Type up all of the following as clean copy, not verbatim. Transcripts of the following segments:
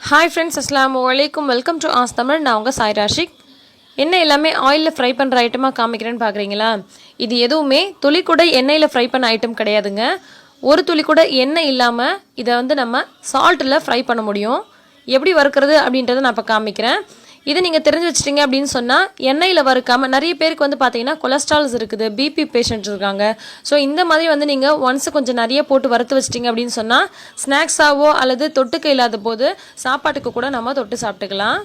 Hi friends, அஸ்ஸலாமு அலைக்கும். Welcome to as Tamil. நான் உங்கள் சாய் ராஷிக். என்ன எல்லாமே ஆயிலில் ஃப்ரை பண்ணுற ஐட்டமாக காமிக்கிறேன்னு பார்க்குறீங்களா? இது எதுவுமே துளி கூட எண்ணெயில் ஃப்ரை பண்ண ஐட்டம் கிடையாதுங்க. ஒரு துளி கூட எண்ணெய் இல்லாமல் இதை நம்ம சால்ட்டில் ஃப்ரை பண்ண முடியும். எப்படி வறுக்கிறது அப்படின்றத நான் இப்போ காமிக்கிறேன். இது நீங்கள் தெரிஞ்சு வச்சிட்டிங்க அப்படின்னு சொன்னால் எண்ணெயில் வறுக்காமல், நிறைய பேருக்கு பார்த்தீங்கன்னா கொலஸ்ட்ரால்ஸ் இருக்குது, பிபி பேஷண்ட்ஸ் இருக்காங்க. ஸோ இந்த மாதிரி நீங்கள் ஒன்ஸ் கொஞ்சம் நிறைய போட்டு வறுத்து வச்சிட்டிங்க அப்படின்னு சொன்னால் ஸ்நாக்ஸாவோ அல்லது தொட்டுக்க இல்லாத போது சாப்பாட்டுக்கு கூட நம்ம தொட்டு சாப்பிட்டுக்கலாம்.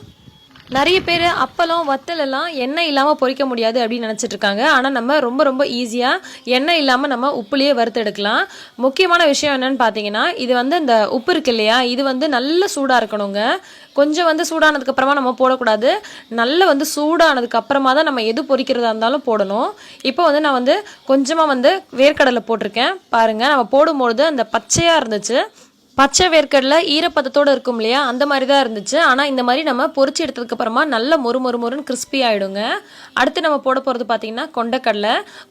நிறைய பேர் அப்பளம் வத்தலெல்லாம் எண்ணெய் இல்லாமல் பொரிக்க முடியாது அப்படின்னு நினச்சிட்டு இருக்காங்க. ஆனால் நம்ம ரொம்ப ஈஸியாக எண்ணெய் இல்லாமல் நம்ம உப்புலேயே வறுத்து எடுக்கலாம். முக்கியமான விஷயம் என்னென்னு பார்த்தீங்கன்னா, இது இந்த உப்பு இருக்கு இல்லையா, இது நல்ல சூடாக இருக்கணுங்க. கொஞ்சம் சூடானதுக்கப்புறமா நம்ம போடக்கூடாது. நல்ல சூடானதுக்கப்புறமா தான் நம்ம எது பொரிக்கிறதா இருந்தாலும் போடணும். இப்போ நான் கொஞ்சமாக வேர்க்கடலை போட்டிருக்கேன். பாருங்கள், நம்ம போடும்பொழுது அந்த பச்சையாக இருந்துச்சு. பச்சை வேர்க்கடலை ஈரப்பதத்தோடு இருக்கும் இல்லையா, அந்த மாதிரி தான் இருந்துச்சு. ஆனால் இந்த மாதிரி நம்ம பொரிச்சு எடுத்ததுக்கப்புறமா நல்ல மொறுன்னு கிறிஸ்பி ஆகிடுங்க. அடுத்து நம்ம போட போகிறது பார்த்திங்கன்னா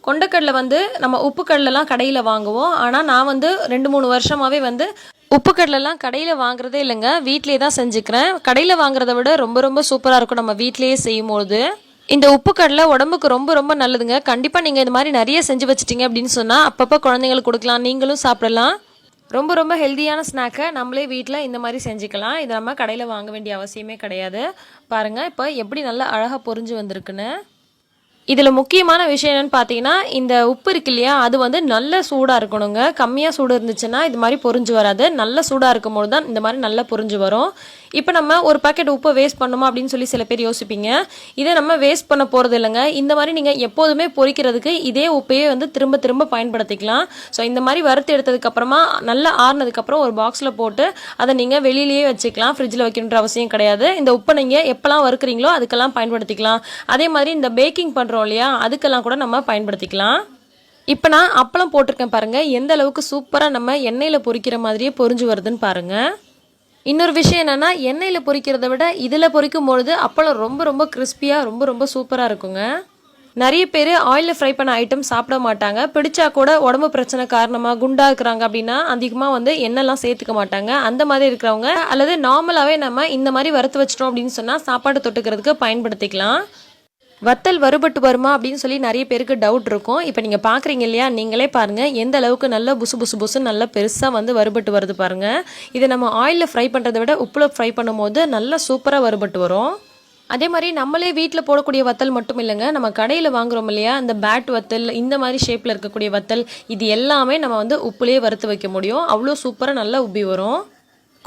கொண்டைக்கடலை நம்ம உப்பு கடலைலாம் கடையில் வாங்குவோம். ஆனால் நான் 2-3 வருஷமாகவே உப்பு கடலைலாம் கடையில் வாங்குறதே இல்லைங்க, வீட்டிலே தான் செஞ்சுக்கிறேன். கடையில் வாங்குறத விட ரொம்ப சூப்பராக இருக்கும் நம்ம வீட்டிலேயே செய்யும்போது. இந்த உப்பு கடலை உடம்புக்கு ரொம்ப நல்லதுங்க. கண்டிப்பாக நீங்கள் இது மாதிரி நிறைய செஞ்சு வச்சிட்டிங்க அப்படின்னு சொன்னால் அப்பப்போ குழந்தைங்களுக்கு கொடுக்கலாம், நீங்களும் சாப்பிடலாம். ரொம்ப ஹெல்த்தியான ஸ்நாக்கை நம்மளே வீட்டில் இந்த மாதிரி செஞ்சுக்கலாம். இதை நம்ம கடையில் வாங்க வேண்டிய அவசியமே கிடையாது. பாருங்கள், இப்போ எப்படி நல்லா அழகாக பொரிஞ்சு வந்திருக்குன்னு. இதில் முக்கியமான விஷயம் என்னென்னு பார்த்தீங்கன்னா, இந்த உப்பு இருக்கு இல்லையா, அது நல்ல சூடாக இருக்கணுங்க. கம்மியாக சூடு இருந்துச்சுன்னா இது மாதிரி பொரிஞ்சு வராது. நல்ல சூடாக இருக்கும்போது தான் இந்த மாதிரி நல்லா பொரிஞ்சு வரும். இப்போ நம்ம ஒரு பாக்கெட் உப்பை வேஸ்ட் பண்ணணுமா அப்படின்னு சொல்லி சில பேர் யோசிப்பீங்க. இதை நம்ம வேஸ்ட் பண்ண போகிறது இல்லைங்க. இந்த மாதிரி நீங்கள் எப்போதுமே பொரிக்கிறதுக்கு இதே உப்பையே திரும்ப பயன்படுத்திக்கலாம். ஸோ இந்த மாதிரி வறுத்து எடுத்ததுக்கப்புறமா நல்லா ஆறுனதுக்கப்புறம் ஒரு பாக்ஸில் போட்டு அதை நீங்கள் வெளியிலேயே வச்சுக்கலாம். ஃப்ரிட்ஜில் வைக்கணுன்ற அவசியம் கிடையாது. இந்த உப்பை நீங்கள் எப்போல்லாம் வறுக்கிறீங்களோ அதுக்கெல்லாம் பயன்படுத்திக்கலாம். அதே மாதிரி இந்த பேக்கிங் பண்ணுறோம் இல்லையா, அதுக்கெல்லாம் கூட நம்ம பயன்படுத்திக்கலாம். இப்போ நான் அப்பளம் போட்டிருக்கேன் பாருங்கள், எந்த அளவுக்கு சூப்பராக நம்ம எண்ணெயில் பொரிக்கிற மாதிரியே பொரிஞ்சு வருதுன்னு பாருங்கள். இன்னொரு விஷயம் என்னென்னா, எண்ணெயில் பொரிக்கிறத விட இதில் பொரிக்கும்பொழுது அப்பளம் ரொம்ப கிறிஸ்பியாக ரொம்ப சூப்பராக இருக்குங்க. நிறைய பேர் ஆயிலில் ஃப்ரை பண்ண ஐட்டம் சாப்பிட மாட்டாங்க. பிடிச்சா கூட உடம்பு பிரச்சனை காரணமாக குண்டாக இருக்கிறாங்க அப்படின்னா அதிகமாக எண்ணெய்லாம் சேர்த்துக்க மாட்டாங்க. அந்த மாதிரி இருக்கிறவங்க அல்லது நார்மலாகவே நம்ம இந்த மாதிரி வறுத்து வச்சிட்டோம் அப்படின்னு சொன்னால் சாப்பாடு தொட்டுக்கிறதுக்கு பயன்படுத்திக்கலாம். வத்தல் வறுபட்டு வருமா அப்படின்னு சொல்லி நிறைய பேருக்கு டவுட் இருக்கும். இப்போ நீங்கள் பார்க்குறீங்க இல்லையா, நீங்களே பாருங்கள் எந்த அளவுக்கு நல்லா புசு நல்லா பெருசாக வறுபட்டு வருது பாருங்கள். இதை நம்ம ஆயிலில் ஃப்ரை பண்ணுறதை விட உப்பில் ஃப்ரை பண்ணும்போது நல்லா சூப்பராக வறுபட்டு வரும். அதே மாதிரி நம்மளே வீட்டில் போடக்கூடிய வத்தல் மட்டும் இல்லைங்க, நம்ம கடையில் வாங்குறோம் இல்லையா, இந்த பேட் வத்தல், இந்த மாதிரி ஷேப்பில் இருக்கக்கூடிய வத்தல், இது எல்லாமே நம்ம உப்புலேயே வறுத்து வைக்க முடியும். அவ்வளோ சூப்பராக நல்லா உப்பி வரும்.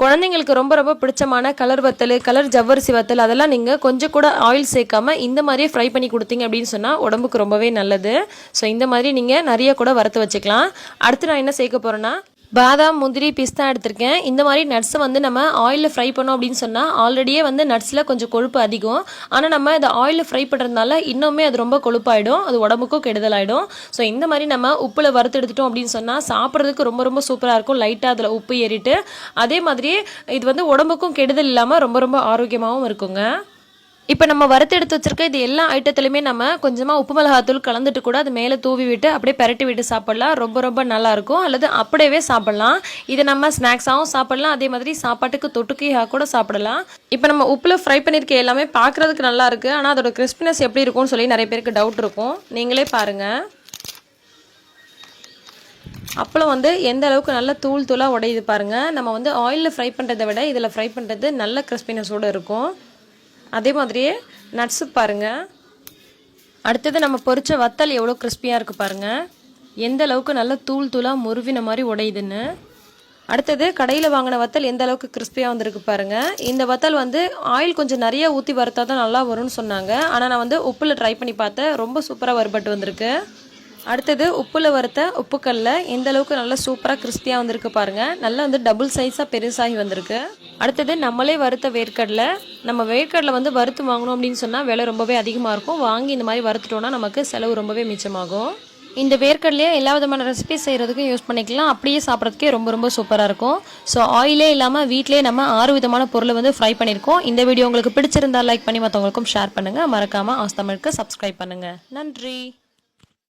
குழந்தைங்களுக்கு ரொம்ப பிடிச்சமான கலர் வத்தல், கலர் ஜவ்வரிசி வத்தல், அதெல்லாம் நீங்கள் கொஞ்சம் கூட ஆயில் சேர்க்காமல் இந்த மாதிரியே ஃப்ரை பண்ணி கொடுத்தீங்க அப்படின்னு சொன்னால் உடம்புக்கு ரொம்பவே நல்லது. ஸோ இந்த மாதிரி நீங்கள் நிறைய கூட வறுத்து வச்சுக்கலாம். அடுத்து நான் என்ன சேர்க்க போகிறேன்னா, பாதாம், முந்திரி, பிஸ்தா எடுத்திருக்கேன். இந்த மாதிரி நட்ஸை நம்ம ஆயிலில் ஃப்ரை பண்ணோம் அப்படின்னு சொன்னால் ஆல்ரெடியே நட்ஸில் கொஞ்சம் கொழுப்பு அதிகம். ஆனால் நம்ம இதை ஆயிலில் ஃப்ரை பண்ணுறதுனால இன்னுமே அது ரொம்ப கொழுப்பாயிடும், அது உடம்புக்கும் கெடுதலாயிடும். ஸோ இந்த மாதிரி நம்ம உப்பில் வறுத்து எடுத்துட்டோம் அப்படின்னு சொன்னால் சாப்பிட்றதுக்கு ரொம்ப சூப்பராக இருக்கும். லைட்டாக அதில் உப்பு ஏறிட்டு, அதே மாதிரியே இது உடம்புக்கும் கெடுதல் இல்லாமல் ரொம்ப ஆரோக்கியமாகவும் இருக்குங்க. இப்போ நம்ம வறுத்து எடுத்து வச்சிருக்க இது எல்லா ஐட்டத்துலையுமே நம்ம கொஞ்சமாக உப்பு மிளகாத்தூள் கலந்துட்டு கூட அது மேலே தூவி விட்டு அப்படியே பெரட்டி விட்டு சாப்பிட்லாம். ரொம்ப நல்லாயிருக்கும். அல்லது அப்படியே சாப்பிட்லாம். இதை நம்ம ஸ்நாக்ஸாகவும் சாப்பிட்லாம், அதே மாதிரி சாப்பாட்டுக்கு தொட்டுக்கையாக கூட சாப்பிடலாம். இப்போ நம்ம உப்பில் ஃப்ரை பண்ணியிருக்க எல்லாமே பார்க்குறதுக்கு நல்லா இருக்குது. ஆனால் அதோட கிறிஸ்பினஸ் எப்படி இருக்கும்னு சொல்லி நிறைய பேருக்கு டவுட் இருக்கும். நீங்களே பாருங்கள், அப்பளம் எந்த அளவுக்கு நல்லா தூளாக உடையுது பாருங்கள். நம்ம ஆயிலில் ஃப்ரை பண்ணுறதை விட இதில் ஃப்ரை பண்ணுறது நல்ல கிறிஸ்பினஸோடு இருக்கும். அதே மாதிரியே நட்ஸு பாருங்கள். அடுத்தது நம்ம பொரிச்ச வத்தல் எவ்வளோ கிறிஸ்பியாக இருக்குது பாருங்கள், எந்த அளவுக்கு நல்லா தூளாக முருவின மாதிரி உடையுதுன்னு. அடுத்தது கடையில் வாங்கின வத்தல் எந்த அளவுக்கு கிறிஸ்பியாக வந்திருக்கு பாருங்கள். இந்த வத்தல் ஆயில் கொஞ்சம் நிறைய ஊற்றி வறுத்தா தான் நல்லா வரும்னு சொன்னாங்க. ஆனால் நான் உப்பில் ட்ரை பண்ணி பார்த்தேன், ரொம்ப சூப்பராக வறுபட்டு வந்திருக்கு. அடுத்தது உப்பில் வறுத்த உப்புக்கல்ல எந்த அளவுக்கு நல்லா சூப்பராக கிறிஸ்பியாக வந்திருக்கு பாருங்கள். நல்லா டபுள் சைஸாக பெருசாகி வந்திருக்கு. அடுத்தது நம்மளே வறுத்த வேர்க்கடலை. நம்ம வேர்க்கடலை வறுத்து வாங்கணும் அப்படின்னு சொன்னால் விலை ரொம்பவே அதிகமாக இருக்கும். வாங்கி இந்த மாதிரி வறுத்துட்டோன்னா நமக்கு செலவு ரொம்பவே மிச்சமாகும். இந்த வேர்க்கடலையே எல்லா விதமான ரெசிபி செய்கிறதுக்கும் யூஸ் பண்ணிக்கலாம். அப்படியே சாப்பிட்றதுக்கே ரொம்ப சூப்பராக இருக்கும். ஸோ ஆயிலே இல்லாமல் வீட்டிலே நம்ம 6 விதமான பொருளை ஃப்ரை பண்ணியிருக்கோம். இந்த வீடியோ உங்களுக்கு பிடிச்சிருந்தால் லைக் பண்ணி மற்றவங்களுக்கும் ஷேர் பண்ணுங்கள். மறக்காமல் ஆஸ் தமிழுக்கு சப்ஸ்கிரைப் பண்ணுங்கள். நன்றி.